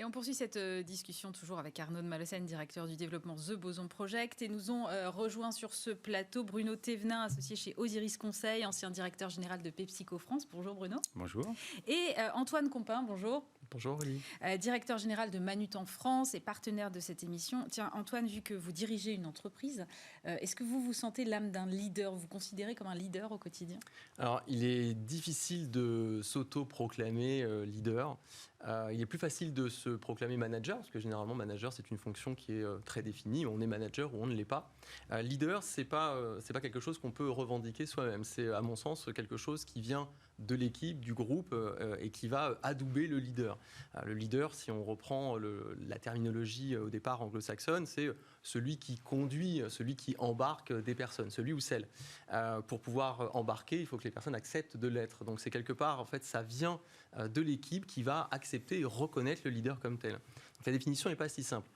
Et on poursuit cette discussion toujours avec Arnaud de Malocène, directeur du développement The Boson Project. Et nous ont rejoint sur ce plateau Bruno Thévenin, associé chez Osiris Conseil, ancien directeur général de PepsiCo France. Bonjour Bruno. Bonjour. Et Antoine Compin, bonjour. Bonjour Aurélie. Directeur général de Manutan France et partenaire de cette émission. Tiens Antoine, vu que vous dirigez une entreprise, est-ce que vous vous sentez l'âme d'un leader? Vous vous considérez comme un leader au quotidien? Alors, il est difficile de s'auto-proclamer leader. Il est plus facile de se proclamer manager, parce que généralement, manager, c'est une fonction qui est très définie. On est manager ou on ne l'est pas. Leader, c'est pas quelque chose qu'on peut revendiquer soi-même. C'est, à mon sens, quelque chose qui vient de l'équipe, du groupe, et qui va adouber le leader. Le leader, si on reprend la terminologie au départ anglo-saxonne, c'est celui qui conduit, celui qui embarque des personnes, celui ou celle. Pour pouvoir embarquer, il faut que les personnes acceptent de l'être. Donc c'est quelque part, en fait, ça vient de l'équipe qui va accepter et reconnaître le leader comme tel. Donc la définition n'est pas si simple.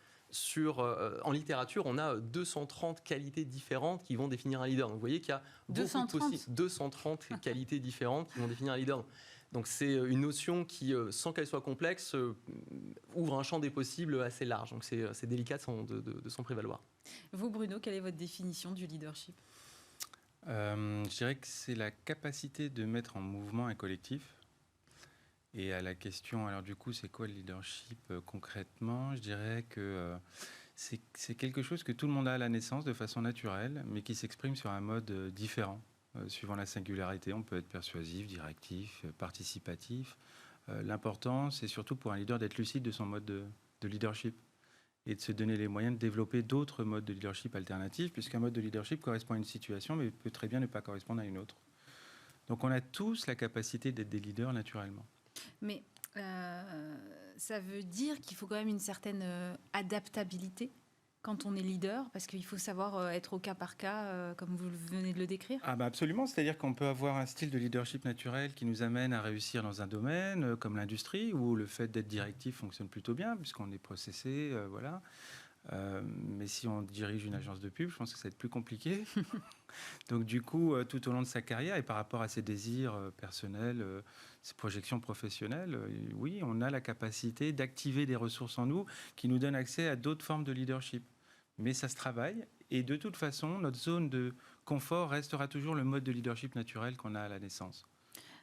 En littérature, on a 230 qualités différentes qui vont définir un leader. Donc vous voyez qu'il y a 230 qualités différentes qui vont définir un leader. Donc c'est une notion qui, sans qu'elle soit complexe, ouvre un champ des possibles assez large. Donc c'est délicat de s'en prévaloir. Vous Bruno, quelle est votre définition du leadership? Je dirais que c'est la capacité de mettre en mouvement un collectif. Et à la question, alors du coup, c'est quoi le leadership concrètement? Je dirais que c'est quelque chose que tout le monde a à la naissance de façon naturelle, mais qui s'exprime sur un mode différent, suivant la singularité. On peut être persuasif, directif, participatif. L'important, c'est surtout pour un leader d'être lucide de son mode de leadership et de se donner les moyens de développer d'autres modes de leadership alternatifs, puisqu'un mode de leadership correspond à une situation, mais peut très bien ne pas correspondre à une autre. Donc on a tous la capacité d'être des leaders naturellement. Mais ça veut dire qu'il faut quand même une certaine adaptabilité quand on est leader, parce qu'il faut savoir être au cas par cas, comme vous venez de le décrire. Ah bah absolument, c'est-à-dire qu'on peut avoir un style de leadership naturel qui nous amène à réussir dans un domaine comme l'industrie, où le fait d'être directif fonctionne plutôt bien, puisqu'on est processé, voilà. Mais si on dirige une agence de pub, je pense que ça va être plus compliqué. Donc du coup, tout au long de sa carrière et par rapport à ses désirs personnels, ses projections professionnelles, oui, on a la capacité d'activer des ressources en nous qui nous donnent accès à d'autres formes de leadership. Mais ça se travaille et de toute façon, notre zone de confort restera toujours le mode de leadership naturel qu'on a à la naissance.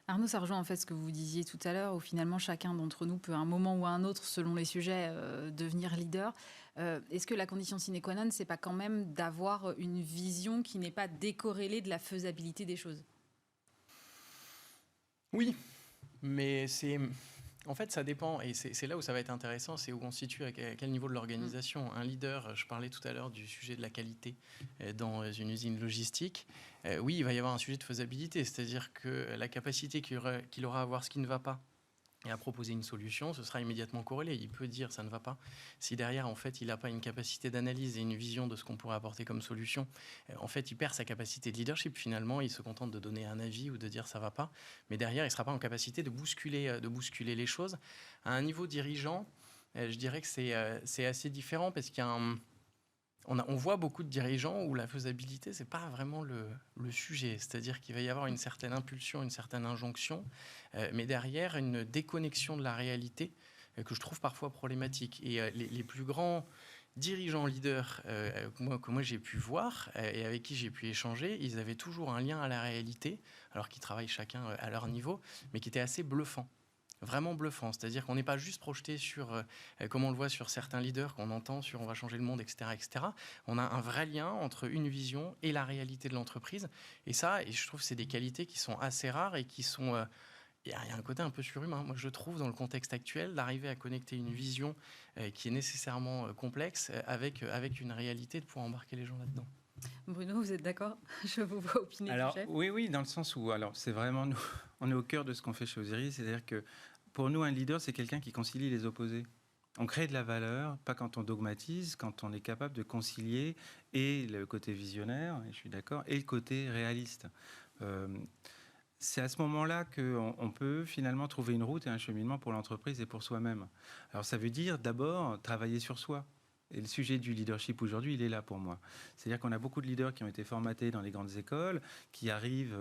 Arnaud, ça rejoint en fait ce que vous disiez tout à l'heure, où finalement chacun d'entre nous peut à un moment ou à un autre, selon les sujets, devenir leader. Est-ce que la condition sine qua non, c'est pas quand même d'avoir une vision qui n'est pas décorrélée de la faisabilité des choses? Oui, mais en fait, ça dépend, et c'est là où ça va être intéressant, c'est où on se situe, à quel niveau de l'organisation. Un leader, je parlais tout à l'heure du sujet de la qualité dans une usine logistique. Oui, il va y avoir un sujet de faisabilité, c'est-à-dire que la capacité qu'il aura à voir ce qui ne va pas et à proposer une solution, ce sera immédiatement corrélé. Il peut dire ça ne va pas. Si derrière, en fait, il n'a pas une capacité d'analyse et une vision de ce qu'on pourrait apporter comme solution, en fait, il perd sa capacité de leadership. Finalement, il se contente de donner un avis ou de dire ça ne va pas. Mais derrière, il ne sera pas en capacité de bousculer les choses. À un niveau dirigeant, je dirais que c'est assez différent parce qu'il y a on voit beaucoup de dirigeants où la faisabilité, ce n'est pas vraiment le sujet. C'est-à-dire qu'il va y avoir une certaine impulsion, une certaine injonction, mais derrière, une déconnexion de la réalité que je trouve parfois problématique. Et les plus grands dirigeants leaders que moi j'ai pu voir et avec qui j'ai pu échanger, ils avaient toujours un lien à la réalité, alors qu'ils travaillent chacun à leur niveau, mais qui était assez bluffant. Vraiment bluffant, c'est-à-dire qu'on n'est pas juste projeté sur, comme on le voit sur certains leaders qu'on entend sur on va changer le monde, etc., etc. On a un vrai lien entre une vision et la réalité de l'entreprise. Et ça, et je trouve que c'est des qualités qui sont assez rares et qui sont... Il y a un côté un peu surhumain, moi je trouve, dans le contexte actuel, d'arriver à connecter une vision qui est nécessairement complexe avec une réalité, de pouvoir embarquer les gens là-dedans. Bruno, vous êtes d'accord? Je vous vois opiner. Alors, oui, dans le sens où, alors, c'est vraiment, nous, on est au cœur de ce qu'on fait chez Osiris, c'est-à-dire que pour nous, un leader, c'est quelqu'un qui concilie les opposés. On crée de la valeur, pas quand on dogmatise, quand on est capable de concilier et le côté visionnaire, et je suis d'accord, et le côté réaliste. C'est à ce moment-là qu'on peut finalement trouver une route et un cheminement pour l'entreprise et pour soi-même. Alors ça veut dire d'abord travailler sur soi. Et le sujet du leadership aujourd'hui, il est là pour moi. C'est-à-dire qu'on a beaucoup de leaders qui ont été formatés dans les grandes écoles, qui arrivent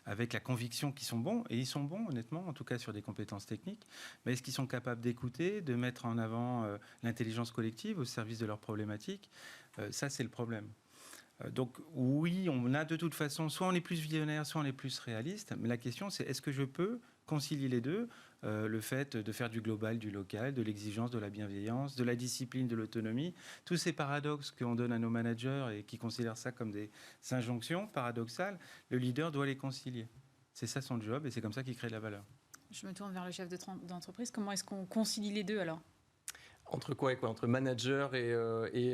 avec la conviction qu'ils sont bons, et ils sont bons, honnêtement, en tout cas sur des compétences techniques, mais est-ce qu'ils sont capables d'écouter, de mettre en avant l'intelligence collective au service de leurs problématiques? Ça, c'est le problème. Donc oui, on a de toute façon, soit on est plus visionnaire, soit on est plus réaliste, mais la question c'est est-ce que je peux concilier les deux, le fait de faire du global, du local, de l'exigence, de la bienveillance, de la discipline, de l'autonomie, tous ces paradoxes qu'on donne à nos managers et qui considèrent ça comme des injonctions paradoxales, le leader doit les concilier. C'est ça son job et c'est comme ça qu'il crée de la valeur. Je me tourne vers le chef d'entreprise. Comment est-ce qu'on concilie les deux alors? Entre quoi et quoi? Entre manager et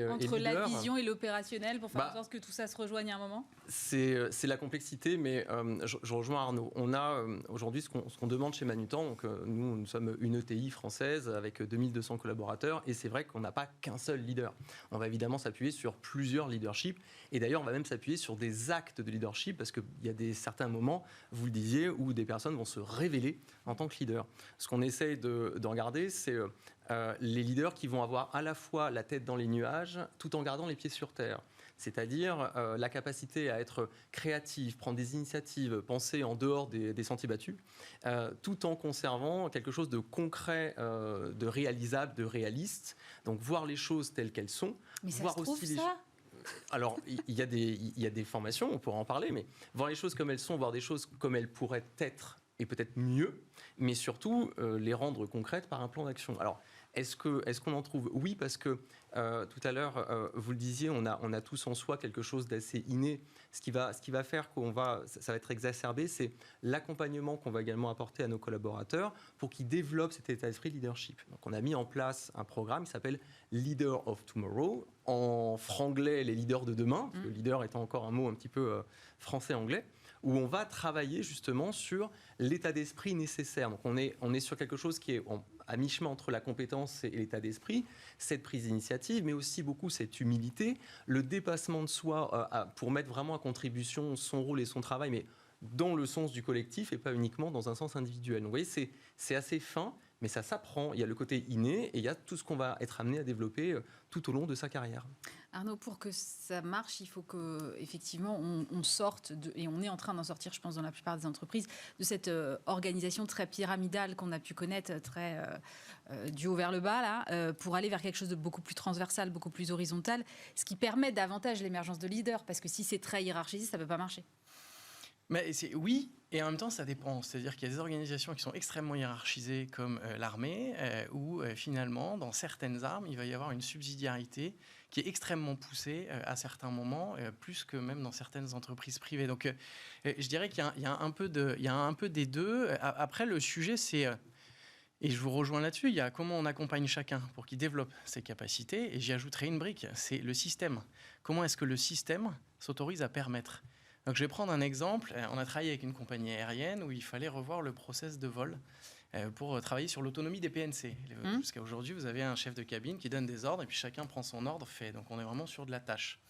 Entre la leader. vision et l'opérationnel pour faire en sorte que tout ça se rejoigne à un moment? C'est la complexité, mais je rejoins Arnaud. On a aujourd'hui ce qu'on demande chez Manutan. Donc, nous sommes une ETI française avec 2200 collaborateurs et c'est vrai qu'on n'a pas qu'un seul leader. On va évidemment s'appuyer sur plusieurs leaderships et d'ailleurs on va même s'appuyer sur des actes de leadership parce qu'il y a certains moments, vous le disiez, où des personnes vont se révéler en tant que leader. Ce qu'on essaye de regarder, c'est les leaders qui vont avoir à la fois la tête dans les nuages tout en gardant les pieds sur terre. C'est-à-dire la capacité à être créatif, prendre des initiatives, penser en dehors des sentiers battus, tout en conservant quelque chose de concret, de réalisable, de réaliste. Donc voir les choses telles qu'elles sont. Mais ça voir se trouve aussi ça? Alors, il y a des formations, on pourra en parler, mais voir les choses comme elles sont, voir des choses comme elles pourraient être et peut-être mieux, mais surtout les rendre concrètes par un plan d'action. Alors, est-ce qu'on en trouve? Oui, parce que tout à l'heure, vous le disiez, on a tous en soi quelque chose d'assez inné. Ce qui va faire ça va être exacerbé, c'est l'accompagnement qu'on va également apporter à nos collaborateurs pour qu'ils développent cet état d'esprit leadership. Donc, on a mis en place un programme qui s'appelle Leader of Tomorrow. En franglais, les leaders de demain, parce que leader étant encore un mot un petit peu français-anglais, où on va travailler justement sur l'état d'esprit nécessaire. Donc on est sur quelque chose qui est à mi-chemin entre la compétence et l'état d'esprit, cette prise d'initiative, mais aussi beaucoup cette humilité, le dépassement de soi pour mettre vraiment à contribution son rôle et son travail, mais dans le sens du collectif et pas uniquement dans un sens individuel. Donc vous voyez, c'est assez fin, mais ça s'apprend. Il y a le côté inné et il y a tout ce qu'on va être amené à développer tout au long de sa carrière. Arnaud, pour que ça marche, il faut qu'effectivement on sorte, et on est en train d'en sortir, je pense, dans la plupart des entreprises, de cette organisation très pyramidale qu'on a pu connaître, très du haut vers le bas, là, pour aller vers quelque chose de beaucoup plus transversal, beaucoup plus horizontal, ce qui permet davantage l'émergence de leaders, parce que si c'est très hiérarchisé, ça ne peut pas marcher. Mais oui, et en même temps, ça dépend. C'est-à-dire qu'il y a des organisations qui sont extrêmement hiérarchisées, comme l'armée, où finalement, dans certaines armes, il va y avoir une subsidiarité qui est extrêmement poussée à certains moments, plus que même dans certaines entreprises privées. Donc, je dirais qu'il y a un peu des deux. Après, le sujet, c'est... Et je vous rejoins là-dessus, il y a comment on accompagne chacun pour qu'il développe ses capacités. Et j'y ajouterai une brique, c'est le système. Comment est-ce que le système s'autorise à permettre? Donc, je vais prendre un exemple. On a travaillé avec une compagnie aérienne où il fallait revoir le process de vol pour travailler sur l'autonomie des PNC. Jusqu'à aujourd'hui, vous avez un chef de cabine qui donne des ordres et puis chacun prend son ordre fait. Donc, on est vraiment sur de la tâche.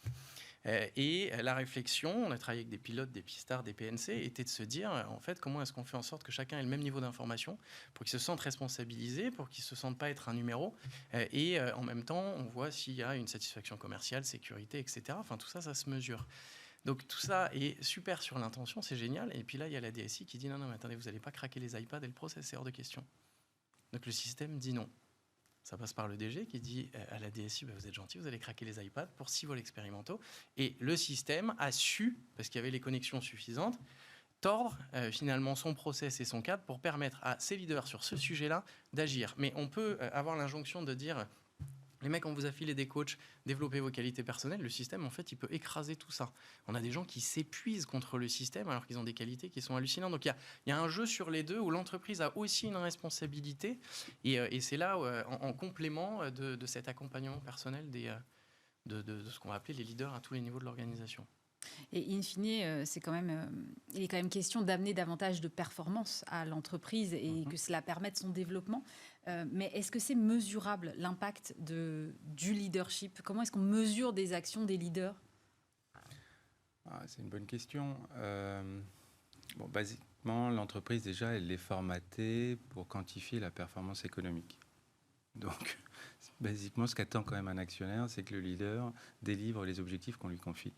Et la réflexion, on a travaillé avec des pilotes, des pistards, des PNC, était de se dire, en fait, comment est-ce qu'on fait en sorte que chacun ait le même niveau d'information pour qu'ils se sentent responsabilisés, pour qu'ils ne se sentent pas être un numéro. Et en même temps, on voit s'il y a une satisfaction commerciale, sécurité, etc. Enfin, tout ça, ça se mesure. Donc tout ça est super sur l'intention, c'est génial. Et puis là, il y a la DSI qui dit non, mais attendez, vous n'allez pas craquer les iPads et le process, c'est hors de question. Donc le système dit non. Ça passe par le DG qui dit à la DSI, vous êtes gentil, vous allez craquer les iPads pour 6 vols expérimentaux. Et le système a su, parce qu'il y avait les connexions suffisantes, tordre finalement son process et son cadre pour permettre à ses leaders sur ce sujet-là d'agir. Mais on peut avoir l'injonction de dire... Les mecs, on vous a filé des coachs, développez vos qualités personnelles. Le système, en fait, il peut écraser tout ça. On a des gens qui s'épuisent contre le système alors qu'ils ont des qualités qui sont hallucinantes. Donc, il y a un jeu sur les deux où l'entreprise a aussi une responsabilité. Et c'est là, en complément de cet accompagnement personnel de ce qu'on va appeler les leaders à tous les niveaux de l'organisation. Et in fine, il est quand même question d'amener davantage de performance à l'entreprise et que cela permette son développement. Mais est-ce que c'est mesurable, l'impact du leadership? Comment est-ce qu'on mesure des actions des leaders? C'est une bonne question. Basiquement, l'entreprise, déjà, elle est formatée pour quantifier la performance économique. Donc, basiquement, ce qu'attend quand même un actionnaire, c'est que le leader délivre les objectifs qu'on lui confie.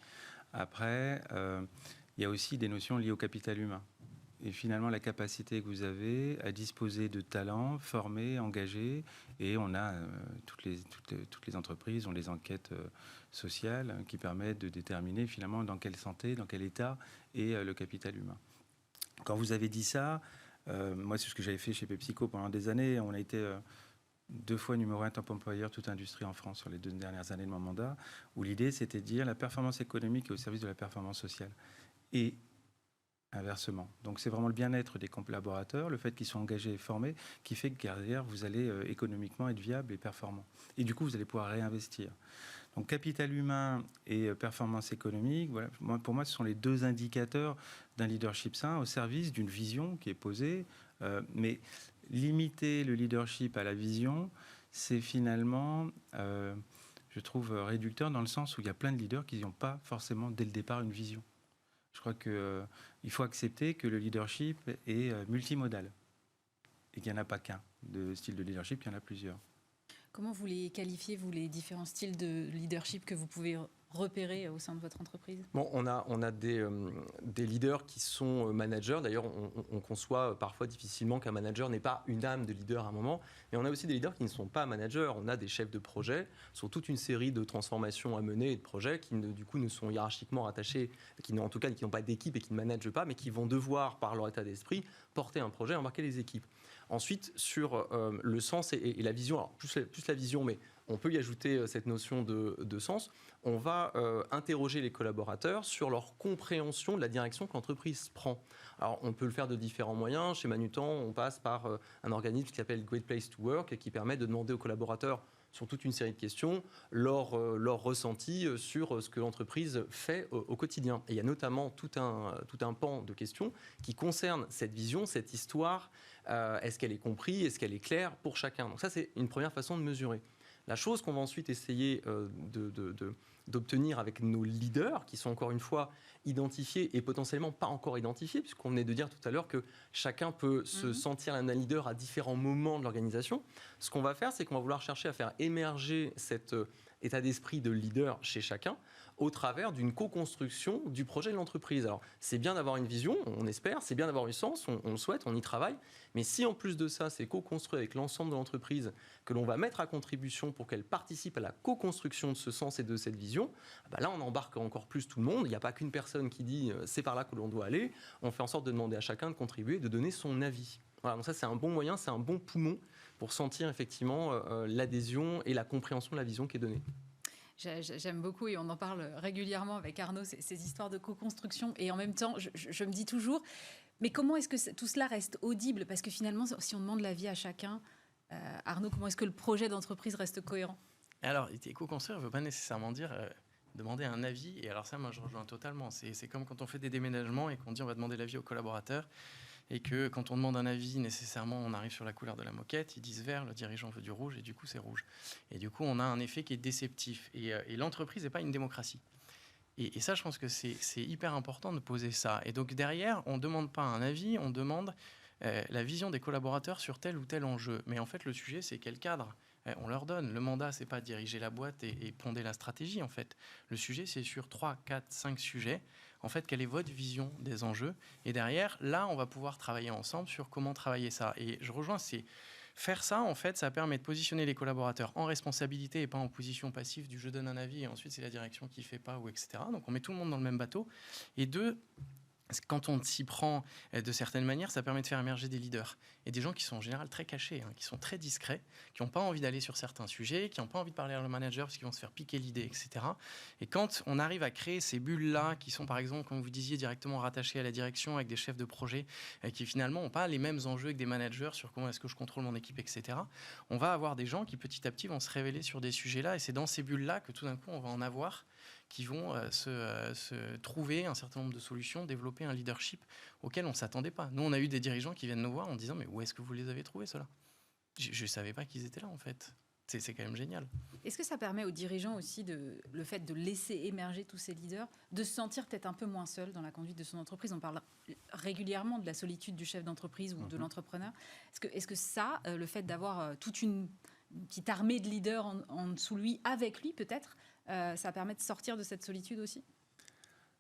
Après, il y a aussi des notions liées au capital humain. Et finalement, la capacité que vous avez à disposer de talents formés, engagés, et on a toutes les entreprises ont des enquêtes sociales qui permettent de déterminer finalement dans quelle santé, dans quel état est le capital humain. Quand vous avez dit ça, moi c'est ce que j'avais fait chez PepsiCo pendant des années. On a été 2 fois numéro 1 top employeur toute industrie en France sur les 2 dernières années de mon mandat, où l'idée c'était de dire la performance économique est au service de la performance sociale. Et inversement. Donc c'est vraiment le bien-être des collaborateurs, le fait qu'ils soient engagés et formés, qui fait que derrière, vous allez économiquement être viable et performant. Et du coup, vous allez pouvoir réinvestir. Donc capital humain et performance économique, voilà, pour moi, ce sont les 2 indicateurs d'un leadership sain au service d'une vision qui est posée. Mais limiter le leadership à la vision, c'est finalement, je trouve, réducteur dans le sens où il y a plein de leaders qui n'ont pas forcément dès le départ une vision. Je crois qu'il faut accepter que le leadership est multimodal et qu'il n'y en a pas qu'un de style de leadership, il y en a plusieurs. Comment vous les qualifiez, vous, les différents styles de leadership que vous pouvez repérer au sein de votre entreprise? Bon, on a des leaders qui sont managers. D'ailleurs, on conçoit parfois difficilement qu'un manager n'ait pas une âme de leader à un moment. Mais on a aussi des leaders qui ne sont pas managers. On a des chefs de projet sur toute une série de transformations à mener et de projets qui, du coup, ne sont hiérarchiquement rattachés, qui n'ont pas d'équipe et qui ne managent pas, mais qui vont devoir, par leur état d'esprit, porter un projet et embarquer les équipes. Ensuite, sur le sens et la vision, alors plus la vision, mais on peut y ajouter cette notion de sens. On va interroger les collaborateurs sur leur compréhension de la direction que l'entreprise prend. Alors, on peut le faire de différents moyens. Chez Manutan, on passe par un organisme qui s'appelle Great Place to Work et qui permet de demander aux collaborateurs sur toute une série de questions leur ressenti sur ce que l'entreprise fait au quotidien. Et il y a notamment tout un pan de questions qui concernent cette vision, cette histoire. Est-ce qu'elle est comprise? Est-ce qu'elle est claire pour chacun? Donc ça, c'est une première façon de mesurer. La chose qu'on va ensuite essayer d'obtenir avec nos leaders, qui sont encore une fois identifiés et potentiellement pas encore identifiés, puisqu'on venait de dire tout à l'heure que chacun peut se sentir un leader à différents moments de l'organisation. Ce qu'on va faire, c'est qu'on va vouloir chercher à faire émerger cet état d'esprit de leader chez chacun au travers d'une co-construction du projet de l'entreprise. Alors, c'est bien d'avoir une vision, on espère, c'est bien d'avoir un sens, on le souhaite, on y travaille, mais si en plus de ça, c'est co-construit avec l'ensemble de l'entreprise, que l'on va mettre à contribution pour qu'elle participe à la co-construction de ce sens et de cette vision, là, on embarque encore plus tout le monde. Il n'y a pas qu'une personne qui dit « c'est par là que l'on doit aller ». On fait en sorte de demander à chacun de contribuer, de donner son avis. Voilà, donc ça, c'est un bon moyen, c'est un bon poumon pour sentir effectivement l'adhésion et la compréhension de la vision qui est donnée. J'aime beaucoup et on en parle régulièrement avec Arnaud, ces histoires de co-construction. Et en même temps, je me dis toujours, mais comment est-ce que tout cela reste audible? Parce que finalement, si on demande l'avis à chacun, Arnaud, comment est-ce que le projet d'entreprise reste cohérent? Alors, co-construire ne veut pas nécessairement dire demander un avis. Et alors ça, moi, je rejoins totalement. C'est comme quand on fait des déménagements et qu'on dit on va demander l'avis aux collaborateurs. Et que quand on demande un avis, nécessairement, on arrive sur la couleur de la moquette, ils disent vert, le dirigeant veut du rouge, et du coup, c'est rouge. Et du coup, on a un effet qui est déceptif. Et l'entreprise n'est pas une démocratie. Et ça, je pense que c'est hyper important de poser ça. Et donc, derrière, on ne demande pas un avis, on demande la vision des collaborateurs sur tel ou tel enjeu. Mais en fait, le sujet, c'est quel cadre on leur donne. Le mandat, c'est pas diriger la boîte et ponder la stratégie, en fait. Le sujet, c'est sur 3, 4, 5 sujets. En fait, quelle est votre vision des enjeux? Et derrière, là, on va pouvoir travailler ensemble sur comment travailler ça. Et je rejoins, faire ça, en fait, ça permet de positionner les collaborateurs en responsabilité et pas en position passive du je donne un avis et ensuite c'est la direction qui fait pas ou etc. Donc on met tout le monde dans le même bateau. Et deux, quand on s'y prend de certaines manières, ça permet de faire émerger des leaders et des gens qui sont en général très cachés, qui sont très discrets, qui n'ont pas envie d'aller sur certains sujets, qui n'ont pas envie de parler à leur manager parce qu'ils vont se faire piquer l'idée, etc. Et quand on arrive à créer ces bulles-là, qui sont par exemple, comme vous disiez, directement rattachées à la direction avec des chefs de projet qui finalement n'ont pas les mêmes enjeux que des managers sur comment est-ce que je contrôle mon équipe, etc., on va avoir des gens qui petit à petit vont se révéler sur des sujets-là et c'est dans ces bulles-là que tout d'un coup on va en avoir qui vont se trouver un certain nombre de solutions, développer un leadership auquel on ne s'attendait pas. Nous, on a eu des dirigeants qui viennent nous voir en disant « Mais où est-ce que vous les avez trouvés, ceux-là » Je ne savais pas qu'ils étaient là, en fait. C'est quand même génial. Est-ce que ça permet aux dirigeants aussi, le fait de laisser émerger tous ces leaders, de se sentir peut-être un peu moins seul dans la conduite de son entreprise? On parle régulièrement de la solitude du chef d'entreprise ou de l'entrepreneur. Est-ce que ça, le fait d'avoir toute une une petite armée de leaders en dessous de lui, avec lui peut-être, ça permet de sortir de cette solitude aussi?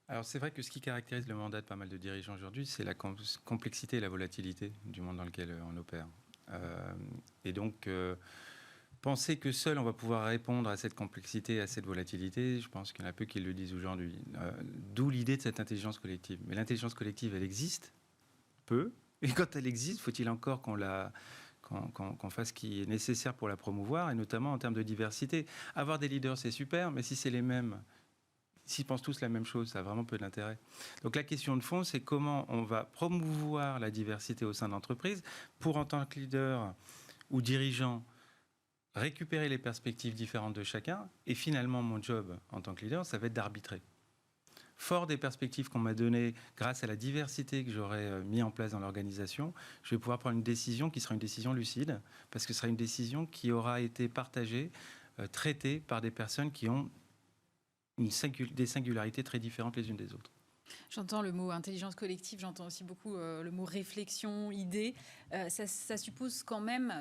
Alors c'est vrai que ce qui caractérise le mandat de pas mal de dirigeants aujourd'hui, c'est la complexité et la volatilité du monde dans lequel on opère. Et donc, penser que seul on va pouvoir répondre à cette complexité et à cette volatilité, je pense qu'il y en a peu qui le disent aujourd'hui. D'où l'idée de cette intelligence collective. Mais l'intelligence collective, elle existe, peu, et quand elle existe, faut-il encore qu'on fasse ce qui est nécessaire pour la promouvoir, et notamment en termes de diversité. Avoir des leaders, c'est super, mais si c'est les mêmes, s'ils pensent tous la même chose, ça a vraiment peu d'intérêt. Donc la question de fond, c'est comment on va promouvoir la diversité au sein de l'entreprise pour, en tant que leader ou dirigeant, récupérer les perspectives différentes de chacun. Et finalement, mon job en tant que leader, ça va être d'arbitrer. Fort des perspectives qu'on m'a données grâce à la diversité que j'aurais mis en place dans l'organisation, je vais pouvoir prendre une décision qui sera une décision lucide, parce que ce sera une décision qui aura été partagée, traitée par des personnes qui ont des singularités très différentes les unes des autres. J'entends le mot intelligence collective, j'entends aussi beaucoup le mot réflexion, idée. Ça suppose quand même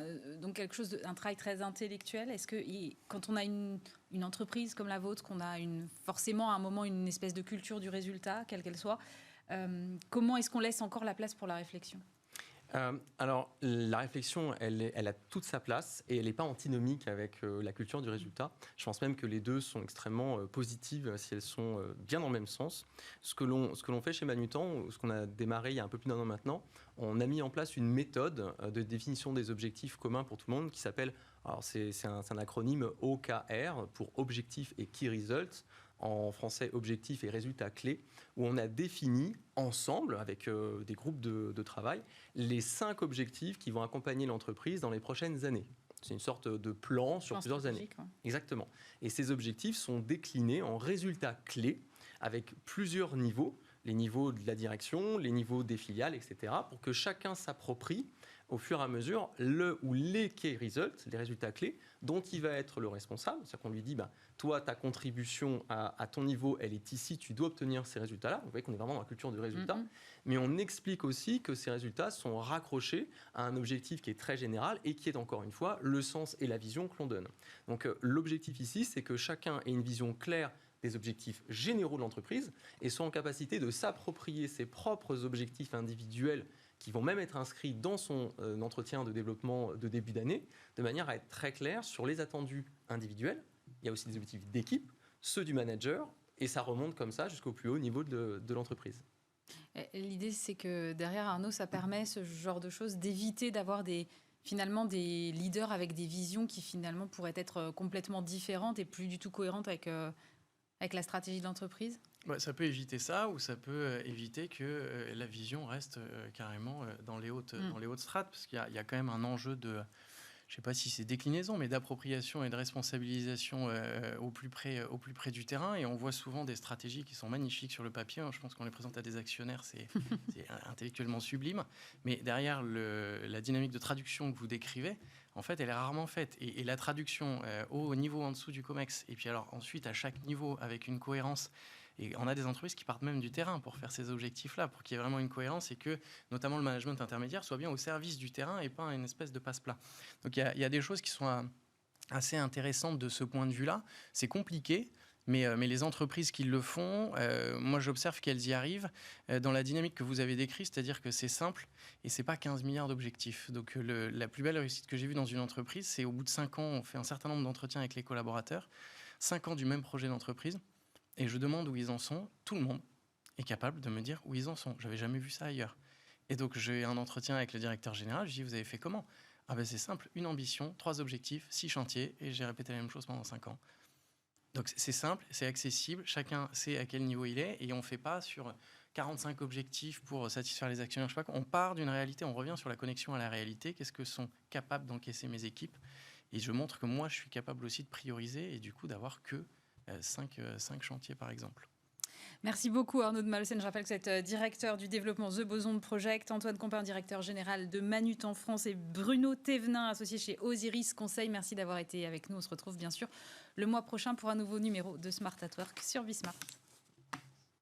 donc quelque chose, un travail très intellectuel. Est-ce que quand on a une entreprise comme la vôtre, qu'on a forcément à un moment une espèce de culture du résultat, quelle qu'elle soit, comment est-ce qu'on laisse encore la place pour la réflexion ? Alors, la réflexion, elle a toute sa place et elle n'est pas antinomique avec la culture du résultat. Je pense même que les deux sont extrêmement positives si elles sont bien dans le même sens. Ce que l'on fait chez Manutan, ce qu'on a démarré il y a un peu plus d'1 an maintenant, on a mis en place une méthode de définition des objectifs communs pour tout le monde qui s'appelle, alors c'est un acronyme OKR pour Objectif et Key Results, en français objectifs et résultats clés, où on a défini ensemble, avec des groupes de travail, les 5 objectifs qui vont accompagner l'entreprise dans les prochaines années. C'est une sorte de plan sur plusieurs années. Ouais. Exactement. Et ces objectifs sont déclinés en résultats clés avec plusieurs niveaux, les niveaux de la direction, les niveaux des filiales, etc., pour que chacun s'approprie au fur et à mesure le ou les key results, les résultats clés, dont il va être le responsable. C'est-à-dire qu'on lui dit, toi, ta contribution à ton niveau, elle est ici, tu dois obtenir ces résultats-là. Vous voyez qu'on est vraiment dans la culture du résultat. Mais on explique aussi que ces résultats sont raccrochés à un objectif qui est très général et qui est, encore une fois, le sens et la vision que l'on donne. Donc l'objectif ici, c'est que chacun ait une vision claire des objectifs généraux de l'entreprise et soit en capacité de s'approprier ses propres objectifs individuels qui vont même être inscrits dans son entretien de développement de début d'année, de manière à être très clair sur les attendus individuels. Il y a aussi des objectifs d'équipe, ceux du manager, et ça remonte comme ça jusqu'au plus haut niveau de l'entreprise. L'idée, c'est que derrière, Arnaud, ça permet ce genre de choses d'éviter d'avoir finalement des leaders avec des visions qui finalement pourraient être complètement différentes et plus du tout cohérentes avec la stratégie de l'entreprise. Ça peut éviter ça, ou ça peut éviter que la vision reste carrément dans les hautes strates, parce qu'il y a quand même un enjeu de, je ne sais pas si c'est déclinaison, mais d'appropriation et de responsabilisation au plus près du terrain. Et on voit souvent des stratégies qui sont magnifiques sur le papier. Je pense qu'on les présente à des actionnaires, c'est intellectuellement sublime. Mais derrière la dynamique de traduction que vous décrivez, en fait, elle est rarement faite. Et la traduction au niveau en dessous du COMEX, et puis alors ensuite à chaque niveau avec une cohérence. Et on a des entreprises qui partent même du terrain pour faire ces objectifs-là, pour qu'il y ait vraiment une cohérence et que, notamment, le management intermédiaire soit bien au service du terrain et pas une espèce de passe-plat. Donc, il y a des choses qui sont assez intéressantes de ce point de vue-là. C'est compliqué, mais les entreprises qui le font, moi, j'observe qu'elles y arrivent dans la dynamique que vous avez décrite, c'est-à-dire que c'est simple et c'est pas 15 milliards d'objectifs. Donc, la plus belle réussite que j'ai vue dans une entreprise, c'est au bout de 5 ans, on fait un certain nombre d'entretiens avec les collaborateurs, 5 ans du même projet d'entreprise. Et je demande où ils en sont. Tout le monde est capable de me dire où ils en sont. Je n'avais jamais vu ça ailleurs. Et donc, j'ai un entretien avec le directeur général. Je dis, vous avez fait comment ? C'est simple, une ambition, 3 objectifs, 6 chantiers. Et j'ai répété la même chose pendant 5 ans. Donc, c'est simple, c'est accessible. Chacun sait à quel niveau il est. Et on ne fait pas sur 45 objectifs pour satisfaire les actionnaires. Je sais pas, on part d'une réalité, on revient sur la connexion à la réalité. Qu'est-ce que sont capables d'encaisser mes équipes ? Et je montre que moi, je suis capable aussi de prioriser et du coup d'avoir que 5 chantiers, par exemple. Merci beaucoup, Arnaud de Malocène. Je rappelle que vous êtes directeur du développement The Boson Project, Antoine Compin, directeur général de Manutan France, et Bruno Thévenin, associé chez Osiris Conseil. Merci d'avoir été avec nous. On se retrouve bien sûr le mois prochain pour un nouveau numéro de Smart at Work sur Bismart.